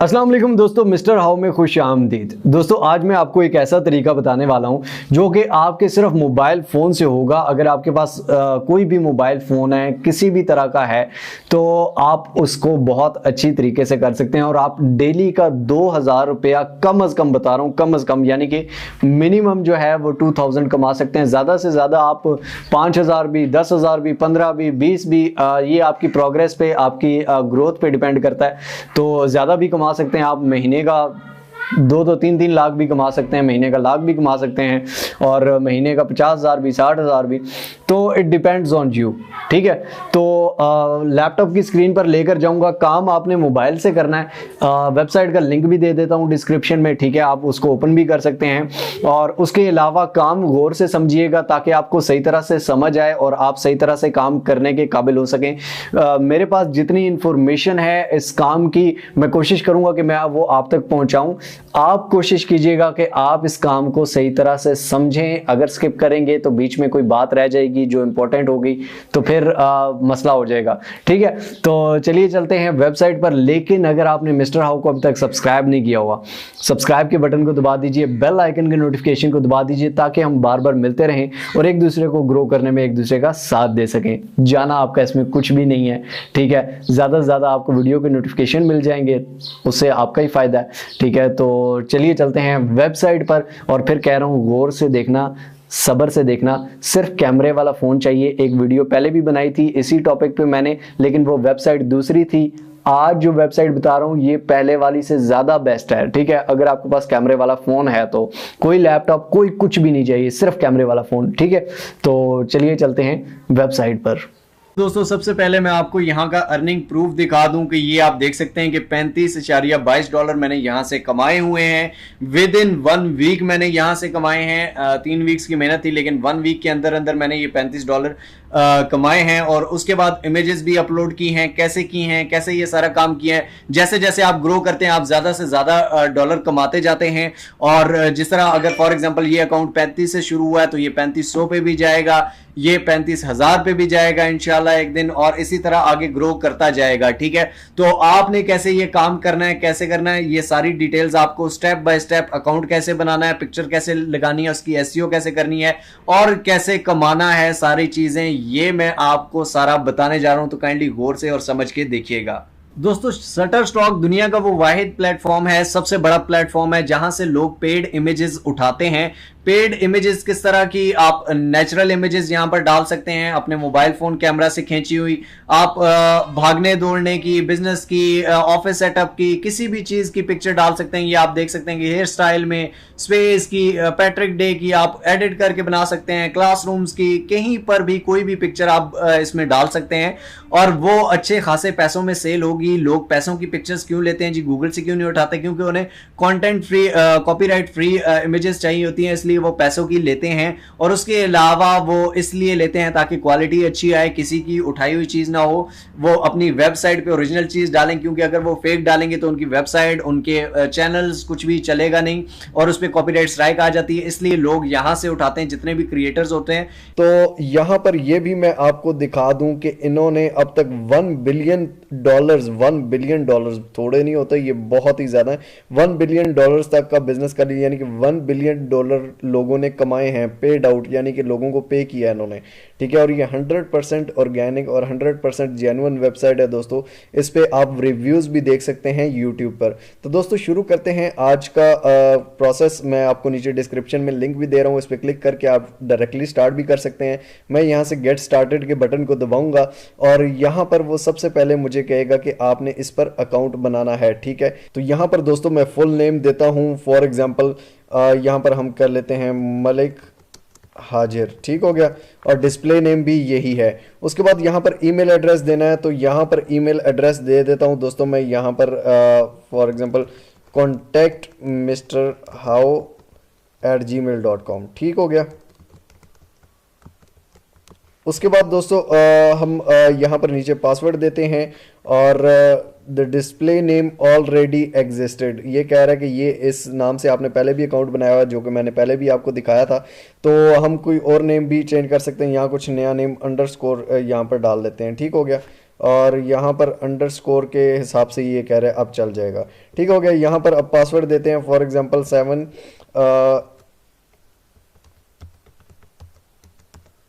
अस्सलाम वालेकुम दोस्तों, मिस्टर हाउ में खुश आमदीद। दोस्तों आज मैं आपको एक ऐसा तरीका बताने वाला हूं जो कि आपके सिर्फ मोबाइल फ़ोन से होगा। अगर आपके पास कोई भी मोबाइल फ़ोन है किसी भी तरह का है तो आप उसको बहुत अच्छी तरीके से कर सकते हैं और आप डेली का 2000 रुपया कम अज़ कम बता रहा हूँ, कम अज़ कम यानी कि मिनिमम जो है वो 2000 कमा सकते हैं। ज़्यादा से ज़्यादा आप 5000 भी, 10,000 भी, 15 भी, 20 भी, ये आपकी प्रोग्रेस पे, आपकी ग्रोथ पे डिपेंड करता है। तो ज़्यादा भी कमा सकते हैं आप। महीने का 2-3 लाख भी कमा सकते हैं, महीने का लाख भी कमा सकते हैं और महीने का 50,000 भी, 60,000 भी। तो इट डिपेंड्स ऑन यू, ठीक है। तो लैपटॉप की स्क्रीन पर लेकर जाऊंगा, काम आपने मोबाइल से करना है। वेबसाइट का लिंक भी दे देता हूं डिस्क्रिप्शन में, ठीक है, आप उसको ओपन भी कर सकते हैं। और उसके अलावा काम गौर से समझिएगा ताकि आपको सही तरह से समझ आए और आप सही तरह से काम करने के काबिल हो सकें। मेरे पास जितनी इंफॉर्मेशन है इस काम की, मैं कोशिश करूंगा कि मैं वो आप तक पहुंचाऊं। आप कोशिश कीजिएगा कि आप इस काम को सही तरह से समझें। अगर स्किप करेंगे तो बीच में कोई बात रह जाएगी जो इंपॉर्टेंट होगी, तो फिर मसला हो जाएगा, ठीक है। तो चलिए चलते हैं वेबसाइट पर। लेकिन अगर आपने मिस्टर हाउ को अभी तक सब्सक्राइब नहीं किया हुआ, सब्सक्राइब के बटन को दबा दीजिए, बेल आइकन के नोटिफिकेशन को दबा दीजिए ताकि हम बार बार मिलते रहें और एक दूसरे को ग्रो करने में एक दूसरे का साथ दे सकें। जाना आपका इसमें कुछ भी नहीं है, ठीक है। ज़्यादा से ज़्यादा आपको वीडियो के नोटिफिकेशन मिल जाएंगे, उससे आपका ही फ़ायदा है, ठीक है। तो चलिए चलते हैं वेबसाइट पर। और फिर कह रहा हूँ गौर से देखना, सब्र से देखना। सिर्फ कैमरे वाला फ़ोन चाहिए। एक वीडियो पहले भी बनाई थी इसी टॉपिक पे मैंने, लेकिन वो वेबसाइट दूसरी थी। आज जो वेबसाइट बता रहा हूँ ये पहले वाली से ज़्यादा बेस्ट है, ठीक है। अगर आपके पास कैमरे वाला फ़ोन है तो कोई लैपटॉप, कोई कुछ भी नहीं चाहिए, सिर्फ कैमरे वाला फ़ोन, ठीक है। तो चलिए चलते हैं वेबसाइट पर। दोस्तों सबसे पहले मैं आपको यहाँ का अर्निंग प्रूफ दिखा दूं कि ये आप देख सकते हैं कि $35.22 मैंने यहाँ से कमाए हुए हैं। विद इन 1 वीक मैंने यहाँ से कमाए हैं। 3 वीक्स की मेहनत थी लेकिन 1 वीक के अंदर अंदर मैंने ये $35 कमाए हैं। और उसके बाद इमेजेस भी अपलोड की हैं। कैसे की हैं, कैसे ये सारा काम किया है, जैसे जैसे आप ग्रो करते हैं आप ज्यादा से ज्यादा डॉलर कमाते जाते हैं। और जिस तरह अगर फॉर एग्जांपल ये अकाउंट 35 से शुरू हुआ है तो ये 3500 पे भी जाएगा, ये 35,000 पे भी जाएगा इंशाल्लाह एक दिन, और इसी तरह आगे ग्रो करता जाएगा, ठीक है। तो आपने कैसे ये काम करना है, कैसे करना है, ये सारी डिटेल्स आपको स्टेप बाय स्टेप, अकाउंट कैसे बनाना है, पिक्चर कैसे लगानी है, उसकी एसईओ कैसे करनी है और कैसे कमाना है, सारी चीजें ये मैं आपको सारा बताने जा रहा हूं। तो काइंडली गौर से और समझ के देखिएगा। दोस्तों शटरस्टॉक दुनिया का वो वाहिद प्लेटफॉर्म है, सबसे बड़ा प्लेटफॉर्म है जहां से लोग पेड इमेजेस उठाते हैं। पेड इमेजेस किस तरह की, आप नेचुरल इमेजेस यहां पर डाल सकते हैं अपने मोबाइल फोन कैमरा से खींची हुई। आप भागने दौड़ने की, बिजनेस की, ऑफिस सेटअप की, किसी भी चीज की पिक्चर डाल सकते हैं। ये आप देख सकते हैं कि हेयर स्टाइल में, स्पेस की, पैट्रिक डे की आप एडिट करके बना सकते हैं, क्लासरूम्स की, कहीं पर भी कोई भी पिक्चर आप इसमें डाल सकते हैं और वो अच्छे खासे पैसों में सेल होगी। लोग पैसों की पिक्चर्स क्यों लेते हैं जी, गूगल से क्यों नहीं उठाते? क्योंकि उन्हें content free, copyright free images चाहिए होती हैं, इसलिए वो पैसों की लेते हैं। और उसके अलावा वो इसलिए लेते हैं ताकि क्वालिटी अच्छी आए, किसी की उठाई हुई चीज ना हो, वो अपनी वेबसाइट पे ओरिजिनल चीज डालें। क्योंकि अगर वो फेक डालेंगे तो उनकी वेबसाइट, उनके चैनल्स कुछ भी चलेगा नहीं और उस पर कॉपीराइट स्ट्राइक आ जाती है। इसलिए लोग यहां से उठाते हैं, जितने भी क्रिएटर्स होते हैं। तो यहाँ पर यह भी मैं आपको दिखा दूं कि इन्होंने अब तक $1 बिलियन, $1 बिलियन थोड़े नहीं होते, ये बहुत ही ज्यादा है। $1 बिलियन तक का बिजनेस कर लिया, यानी कि $1 बिलियन लोगों ने कमाए हैं पेड आउट, यानी कि लोगों को पे किया है इन्होंने, ठीक है। और ये 100% ऑर्गेनिक और 100% जेन्युइन वेबसाइट है दोस्तों। इस पे आप रिव्यूज भी देख सकते हैं यूट्यूब पर। तो दोस्तों शुरू करते हैं आज का प्रोसेस। मैं आपको नीचे डिस्क्रिप्शन में लिंक भी दे रहा हूँ, इस पर क्लिक करके आप डायरेक्टली स्टार्ट भी कर सकते हैं। मैं यहाँ से गेट स्टार्टेड के बटन को दबाऊंगा और यहाँ पर वो सबसे पहले मुझे कहेगा कि आपने इस पर अकाउंट बनाना है, ठीक है। तो यहाँ पर दोस्तों मैं फुल नेम देता हूँ। फॉर एग्जाम्पल यहाँ पर हम कर लेते हैं मलिक हाजिर, ठीक हो गया। और डिस्प्ले नेम भी यही है। उसके बाद यहाँ पर ईमेल एड्रेस देना है, तो यहाँ पर ईमेल एड्रेस दे देता हूँ दोस्तों मैं यहाँ पर for example contact mister how @gmail.com, ठीक हो गया। उसके बाद दोस्तों हम यहाँ पर नीचे पासवर्ड देते हैं और the display name already existed, ये कह रहा है कि ये इस नाम से आपने पहले भी अकाउंट बनाया हुआ, जो कि मैंने पहले भी आपको दिखाया था। तो हम कोई और नेम भी चेंज कर सकते हैं, यहाँ कुछ नया नेम अंडरस्कोर यहाँ पर डाल देते हैं, ठीक हो गया। और यहाँ पर अंडरस्कोर के हिसाब से ये कह रहे हैं अब चल जाएगा। ठीक हो गया। यहाँ पर अब पासवर्ड देते हैं, फॉर एग्जांपल 7,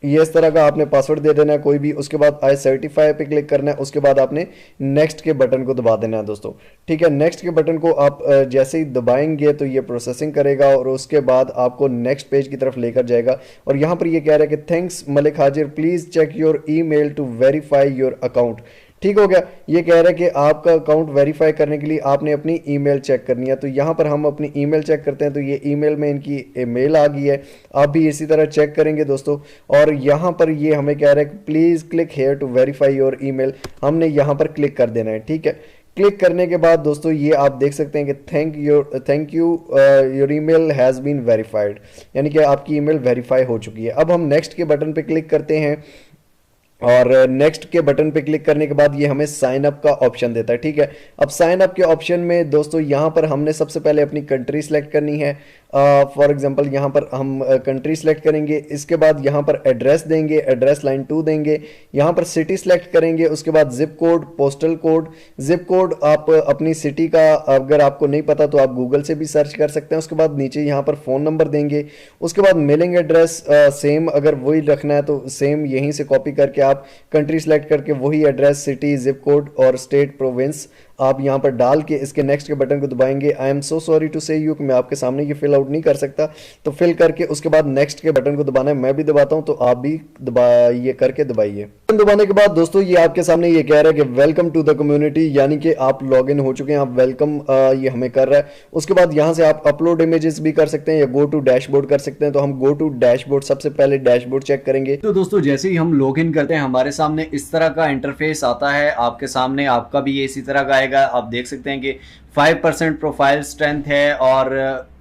ये इस तरह का आपने पासवर्ड दे देना है कोई भी। उसके बाद आई सर्टिफाई पे क्लिक करना है, उसके बाद आपने नेक्स्ट के बटन को दबा देना है दोस्तों। ठीक है, नेक्स्ट के बटन को आप जैसे ही दबाएंगे तो ये प्रोसेसिंग करेगा और उसके बाद आपको नेक्स्ट पेज की तरफ लेकर जाएगा। और यहाँ पर ये कह रहा है कि thanks Malik Hazir, please check your email to verify your account. ठीक हो गया। ये कह रहा है कि आपका अकाउंट वेरीफाई करने के लिए आपने अपनी ईमेल चेक करनी है। तो यहाँ पर हम अपनी ईमेल चेक करते हैं, तो ये ईमेल में इनकी मेल आ गई है। आप भी इसी तरह चेक करेंगे दोस्तों। और यहाँ पर ये हमें कह रहा है कि please click here to verify your email, हमने यहाँ पर क्लिक कर देना है। ठीक है, क्लिक करने के बाद दोस्तों ये आप देख सकते हैं कि thank you your email has been verified, यानी कि आपकी ईमेल वेरीफाई हो चुकी है। अब हम नेक्स्ट के बटन पे क्लिक करते हैं और नेक्स्ट के बटन पे क्लिक करने के बाद ये हमें साइन अप का ऑप्शन देता है। ठीक है, अब साइन अप के ऑप्शन में दोस्तों यहाँ पर हमने सबसे पहले अपनी कंट्री सेलेक्ट करनी है। फॉर एग्जांपल यहाँ पर हम कंट्री सेलेक्ट करेंगे, इसके बाद यहाँ पर एड्रेस देंगे, एड्रेस लाइन 2 देंगे, यहाँ पर सिटी सेलेक्ट करेंगे, उसके बाद zip code, postal code. Zip code आप अपनी सिटी का अगर आपको नहीं पता तो आप गूगल से भी सर्च कर सकते हैं। उसके बाद नीचे यहाँ पर फ़ोन नंबर देंगे। उसके बाद मेलिंग एड्रेस सेम, अगर वही रखना है तो सेम यहीं से कॉपी करके आप कंट्री सेलेक्ट करके वही एड्रेस, सिटी, जिप कोड और स्टेट, प्रोविंस आप यहाँ पर डाल के इसके नेक्स्ट के बटन को दबाएंगे। I am so sorry to say you कि मैं आपके सामने ये फिल आउट नहीं कर सकता, तो फिल करके उसके बाद नेक्स्ट के बटन को दबाना है। मैं भी दबाता हूँ तो आप भी ये करके दबाइए। दबाने के बाद दोस्तों ये आपके सामने ये कह रहा है कि वेलकम टू द कम्युनिटी, यानी कि आप लॉग इन हो चुके हैं, आप वेलकम ये हमें कर रहा है। उसके बाद यहाँ से आप अपलोड इमेजेस भी कर सकते हैं या गो टू डैशबोर्ड कर सकते हैं। तो हम गो टू डैशबोर्ड, सबसे पहले डैशबोर्ड चेक करेंगे। तो दोस्तों जैसे ही हम लॉग इन करते हैं हमारे सामने इस तरह का इंटरफेस आता है। आपके सामने आपका भी ये इसी तरह का आएगा। आप देख सकते हैं कि 5% प्रोफाइल स्ट्रेंथ है और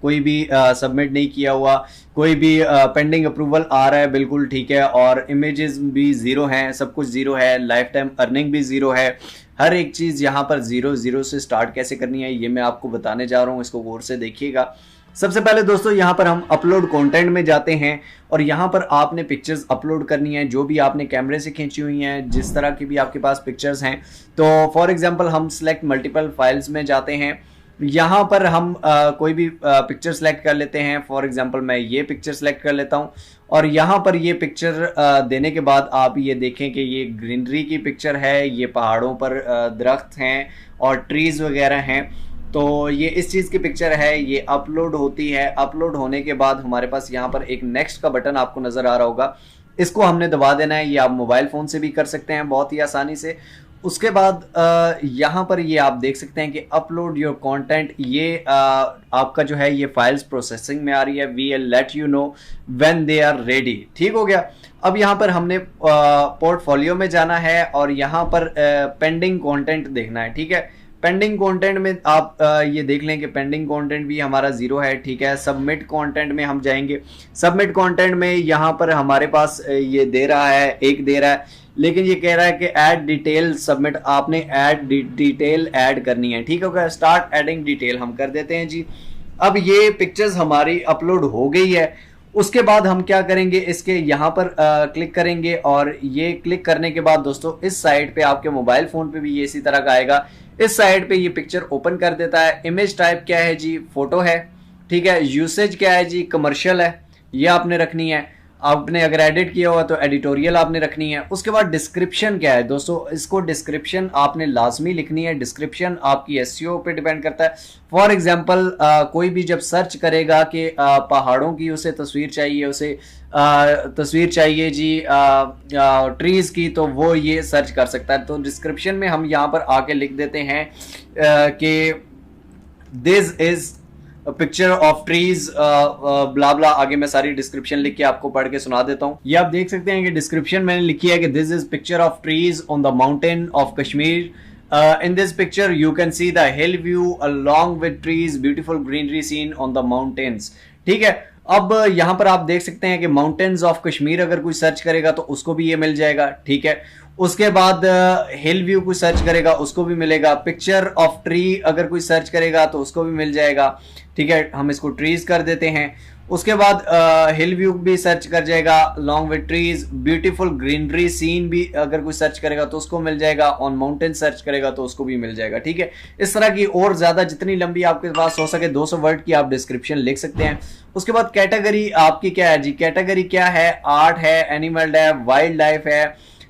कोई भी सबमिट नहीं किया हुआ, कोई भी पेंडिंग अप्रूवल आ रहा है, बिल्कुल ठीक है। और इमेजेस भी 0 हैं, सब कुछ 0 है, लाइफ टाइम अर्निंग भी 0 है। हर एक चीज़ यहाँ पर 0 से स्टार्ट कैसे करनी है ये मैं आपको बताने जा रहा हूँ, इसको गौर से देखिएगा। सबसे पहले दोस्तों यहाँ पर हम अपलोड कंटेंट में जाते हैं और यहाँ पर आपने पिक्चर्स अपलोड करनी है जो भी आपने कैमरे से खींची हुई हैं, जिस तरह की भी आपके पास पिक्चर्स हैं। तो फॉर एग्जांपल हम सिलेक्ट मल्टीपल फाइल्स में जाते हैं। यहाँ पर हम कोई भी पिक्चर सेलेक्ट कर लेते हैं। फॉर एग्जांपल मैं ये पिक्चर सेलेक्ट कर लेता हूँ और यहाँ पर ये पिक्चर देने के बाद आप ये देखें कि ये ग्रीनरी की पिक्चर है, ये पहाड़ों पर दरख्त हैं और ट्रीज वगैरह हैं। तो ये इस चीज़ की पिक्चर है, ये अपलोड होती है। अपलोड होने के बाद हमारे पास यहाँ पर एक नेक्स्ट का बटन आपको नज़र आ रहा होगा, इसको हमने दबा देना है। ये आप मोबाइल फ़ोन से भी कर सकते हैं बहुत ही आसानी से। उसके बाद यहाँ पर ये आप देख सकते हैं कि अपलोड योर कंटेंट, ये आपका जो है ये फाइल्स प्रोसेसिंग में आ रही है। We will let you know when they are ready. ठीक हो गया। अब यहाँ पर हमने पोर्टफोलियो में जाना है और यहाँ पर पेंडिंग कंटेंट देखना है। ठीक है, पेंडिंग कंटेंट में आप ये देख लें कि पेंडिंग कंटेंट भी हमारा 0 है। ठीक है, सबमिट कंटेंट में हम जाएंगे। सबमिट कंटेंट में यहाँ पर हमारे पास ये दे रहा है, एक दे रहा है, लेकिन ये कह रहा है कि ऐड डिटेल सबमिट, आपने ऐड डिटेल ऐड करनी है। ठीक है, स्टार्ट एडिंग डिटेल हम कर देते हैं जी। अब ये पिक्चर्स हमारी अपलोड हो गई है। उसके बाद हम क्या करेंगे, इसके यहाँ पर क्लिक करेंगे और ये क्लिक करने के बाद दोस्तों इस साइड पे आपके मोबाइल फोन पे भी ये इसी तरह का आएगा। इस साइड पे ये पिक्चर ओपन कर देता है। इमेज टाइप क्या है जी, फोटो है। ठीक है, यूसेज क्या है जी, कमर्शियल है, ये आपने रखनी है। आपने अगर एडिट किया हुआ तो एडिटोरियल आपने रखनी है। उसके बाद डिस्क्रिप्शन क्या है दोस्तों, इसको डिस्क्रिप्शन आपने लाजमी लिखनी है। डिस्क्रिप्शन आपकी एसईओ पे डिपेंड करता है। फॉर एग्जांपल कोई भी जब सर्च करेगा कि पहाड़ों की उसे तस्वीर चाहिए, उसे तस्वीर चाहिए जी ट्रीज की, तो वो ये सर्च कर सकता है। तो डिस्क्रिप्शन में हम यहाँ पर आके लिख देते हैं कि this is picture of trees blah blah. आगे मैं सारी डिस्क्रिप्शन लिख के आपको पढ़ के सुना देता हूँ। ये आप देख सकते हैं कि डिस्क्रिप्शन मैंने लिखी है कि this is picture of trees on the mountain of Kashmir. In this picture you can see the hill view along with trees, beautiful greenery scene on the mountains। ठीक है, अब यहाँ पर आप देख सकते हैं कि माउंटेन्स ऑफ कश्मीर अगर कोई सर्च करेगा तो उसको भी ये मिल जाएगा। ठीक है, उसके बाद हिल व्यू कोई सर्च करेगा उसको भी मिलेगा। पिक्चर ऑफ ट्री अगर कोई सर्च करेगा तो उसको भी मिल जाएगा। ठीक है, हम इसको ट्रीज कर देते हैं। उसके बाद हिल व्यू भी सर्च कर जाएगा, long with trees, beautiful greenery scene भी अगर कोई सर्च करेगा तो उसको मिल जाएगा, ऑन माउंटेन सर्च करेगा तो उसको भी मिल जाएगा। ठीक है, इस तरह की और ज्यादा जितनी लंबी आपके पास हो सके 200 वर्ड की आप डिस्क्रिप्शन लिख सकते हैं। उसके बाद कैटेगरी आपकी क्या है जी, कैटेगरी क्या है, आर्ट है, एनिमल है, वाइल्ड लाइफ है,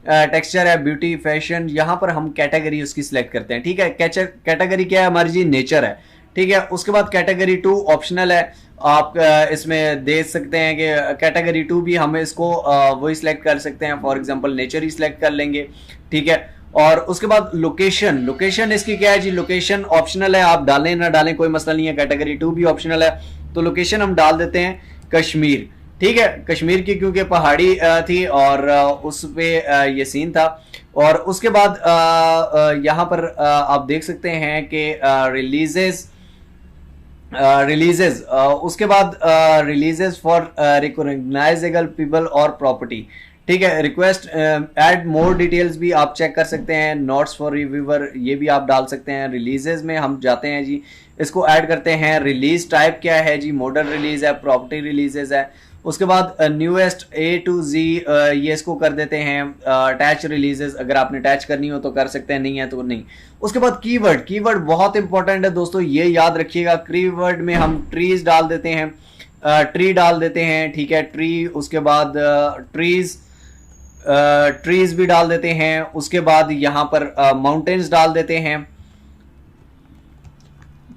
टेक्सचर है, ब्यूटी, फैशन, यहां पर हम कैटेगरी उसकी सिलेक्ट करते हैं। ठीक है, कैटेगरी क्या है हमारी जी, नेचर है। ठीक है, उसके बाद कैटेगरी 2 ऑप्शनल है, आप इसमें देख सकते हैं कि कैटेगरी 2 भी हम इसको वही सिलेक्ट कर सकते हैं, for example nature he select कर लेंगे। ठीक है, और उसके बाद लोकेशन, लोकेशन इसकी क्या है जी, लोकेशन ऑप्शनल है, आप डालें ना डालें कोई मसला नहीं है, कैटेगरी 2 भी ऑप्शनल है, तो लोकेशन हम डाल देते हैं कश्मीर। ठीक है, कश्मीर की क्योंकि पहाड़ी थी और उस पे ये सीन था। और उसके बाद यहाँ पर आप देख सकते हैं कि रिलीजेस उसके बाद रिलीजेस फॉर रिकॉग्नाइजेबल पीपल और प्रॉपर्टी। ठीक है, रिक्वेस्ट ऐड मोर डिटेल्स भी आप चेक कर सकते हैं, नोट्स फॉर रिव्यूअर ये भी आप डाल सकते हैं। रिलीजेस में हम जाते हैं जी, इसको ऐड करते हैं, रिलीज टाइप क्या है जी, मॉडर्न रिलीज है, प्रॉपर्टी रिलीजेस है। उसके बाद न्यूएस्ट A to Z ये इसको कर देते हैं, अटैच रिलीजेस अगर आपने अटैच करनी हो तो कर सकते हैं, नहीं है तो नहीं। उसके बाद कीवर्ड, कीवर्ड बहुत इंपॉर्टेंट है दोस्तों, ये याद रखिएगा। कीवर्ड में हम ट्रीज डाल देते हैं, ट्री डाल देते हैं। ठीक है, ट्री, उसके बाद ट्रीज भी डाल देते हैं। उसके बाद यहाँ पर माउंटेन्स डाल देते हैं।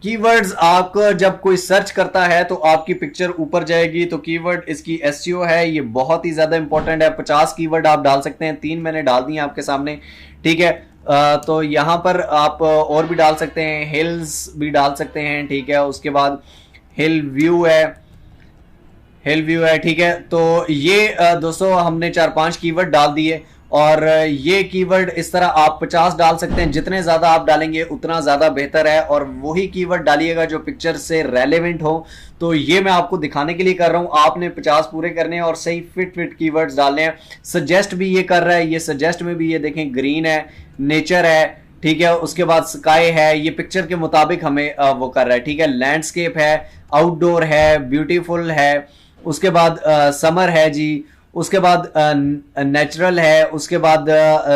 कीवर्ड्स आपको जब कोई सर्च करता है तो आपकी पिक्चर ऊपर जाएगी, तो कीवर्ड इसकी एसईओ है, ये बहुत ही ज्यादा इंपॉर्टेंट है। 50 कीवर्ड आप डाल सकते हैं, 3 मैंने डाल दिए आपके सामने। ठीक है, तो यहां पर आप और भी डाल सकते हैं, हिल्स भी डाल सकते हैं। ठीक है, उसके बाद हिल व्यू है, हिल व्यू है। ठीक है, तो ये दोस्तों हमने 4-5 कीवर्ड डाल दिए, और ये कीवर्ड इस तरह आप 50 डाल सकते हैं, जितने ज्यादा आप डालेंगे उतना ज्यादा बेहतर है। और वही कीवर्ड डालिएगा जो पिक्चर से रेलेवेंट हो। तो ये मैं आपको दिखाने के लिए कर रहा हूं, आपने 50 पूरे करने हैं और सही फिट कीवर्ड्स डालने हैं। सजेस्ट भी ये कर रहा है, ये सजेस्ट में भी ये देखें, ग्रीन है, नेचर है। ठीक है, उसके बाद स्काई है, ये पिक्चर के मुताबिक हमें वो कर रहा है। ठीक है, लैंडस्केप है, आउटडोर है, ब्यूटीफुल है, उसके बाद समर है जी, उसके बाद नेचुरल है, उसके बाद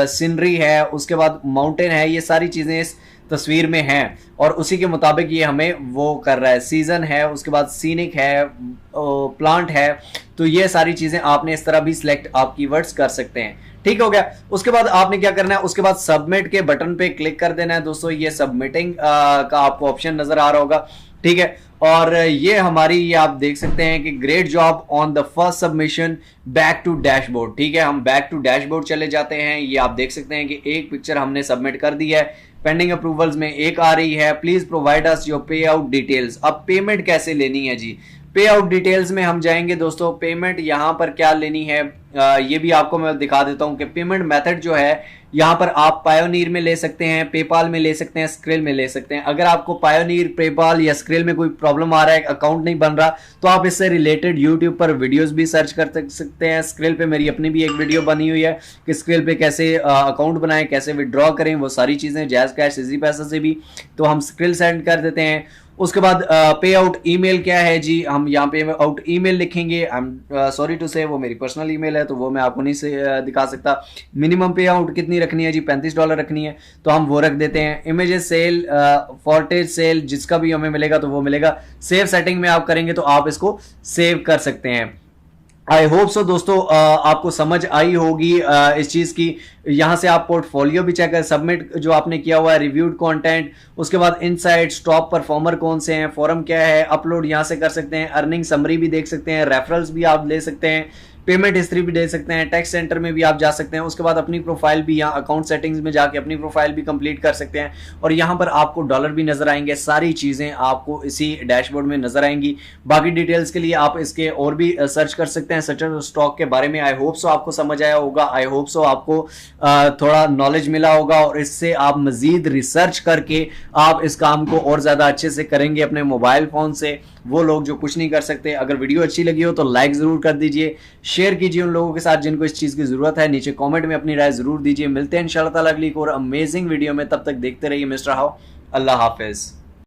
सीनरी है, उसके बाद माउंटेन है। ये सारी चीजें इस तस्वीर में हैं और उसी के मुताबिक ये हमें वो कर रहा है। सीजन है, उसके बाद सीनिक है, प्लांट है। तो ये सारी चीजें आपने इस तरह भी सिलेक्ट आप कीवर्ड्स कर सकते हैं। ठीक हो गया, उसके बाद आपने क्या करना है, उसके बाद सबमिट के बटन पे क्लिक कर देना है। दोस्तों ये सबमिटिंग का आपको ऑप्शन नजर आ रहा होगा। ठीक है, और ये हमारी, ये आप देख सकते हैं कि great job on the first submission, back to dashboard. ठीक है, हम बैक टू डैशबोर्ड चले जाते हैं। ये आप देख सकते हैं कि एक पिक्चर हमने सबमिट कर दी है, पेंडिंग अप्रूवल्स में एक आ रही है, प्लीज प्रोवाइड अस योर पे आउट डिटेल्स। अब पेमेंट कैसे लेनी है जी, पे आउट डिटेल्स में हम जाएंगे दोस्तों। पेमेंट यहां पर क्या लेनी है ये भी आपको मैं दिखा देता हूं कि पेमेंट मेथड जो है यहां पर आप पायोनियर में ले सकते हैं, पेपाल में ले सकते हैं, स्क्रिल में ले सकते हैं। अगर आपको पायोनियर, पेपाल या स्क्रिल में कोई प्रॉब्लम आ रहा है, अकाउंट नहीं बन रहा, तो आप इससे रिलेटेड यूट्यूब पर वीडियोस भी सर्च कर सकते हैं। स्क्रिल पे मेरी अपनी भी एक वीडियो बनी हुई है कि स्क्रिल पे कैसे अकाउंट बनाएं, कैसे विड्रॉ करें, वो सारी चीजें जैज़ कैश, इजी पैसा से भी। तो हम स्क्रिल सेंड कर देते हैं। उसके बाद पे आउट ईमेल क्या है जी, हम यहाँ पे आउट ईमेल लिखेंगे। आई एम सॉरी टू से वो मेरी पर्सनल ईमेल है तो वो मैं आपको नहीं से दिखा सकता। मिनिमम पे आउट कितनी रखनी है जी, $35 रखनी है, तो हम वो रख देते हैं। इमेजेस सेल, फॉर्टेज सेल, जिसका भी हमें मिलेगा तो वो मिलेगा। सेव सेटिंग में आप करेंगे तो आप इसको सेव कर सकते हैं। आई होप सो दोस्तों आपको समझ आई होगी इस चीज की। यहां से आप पोर्टफोलियो भी चेक कर, सबमिट जो आपने किया हुआ है, रिव्यूड कंटेंट, उसके बाद इनसाइट्स, टॉप परफॉर्मर कौन से हैं, फोरम क्या है, अपलोड यहां से कर सकते हैं, अर्निंग समरी भी देख सकते हैं, रेफरल्स भी आप ले सकते हैं, पेमेंट हिस्ट्री भी दे सकते हैं, टैक्स सेंटर में भी आप जा सकते हैं। उसके बाद अपनी प्रोफाइल भी, यहाँ अकाउंट सेटिंग्स में जाके अपनी प्रोफाइल भी कंप्लीट कर सकते हैं और यहाँ पर आपको डॉलर भी नजर आएंगे। सारी चीजें आपको इसी डैशबोर्ड में नजर आएंगी। बाकी डिटेल्स के लिए आप इसके और भी सर्च कर सकते हैं सटर स्टॉक के बारे में। आई होप सो आपको समझ आया होगा, आई होप सो आपको थोड़ा नॉलेज मिला होगा और इससे आप मजीद रिसर्च करके आप इस काम को और ज्यादा अच्छे से करेंगे अपने मोबाइल फोन से, वो लोग जो कुछ नहीं कर सकते। अगर वीडियो अच्छी लगी हो तो लाइक जरूर कर दीजिए, शेयर कीजिए उन लोगों के साथ जिनको इस चीज की जरूरत है। नीचे कमेंट में अपनी राय जरूर दीजिए। मिलते हैं इंशाल्लाह ताला अगली एक और अमेजिंग वीडियो में, तब तक देखते रहिए मिस्टर हाउ। Allah Hafiz.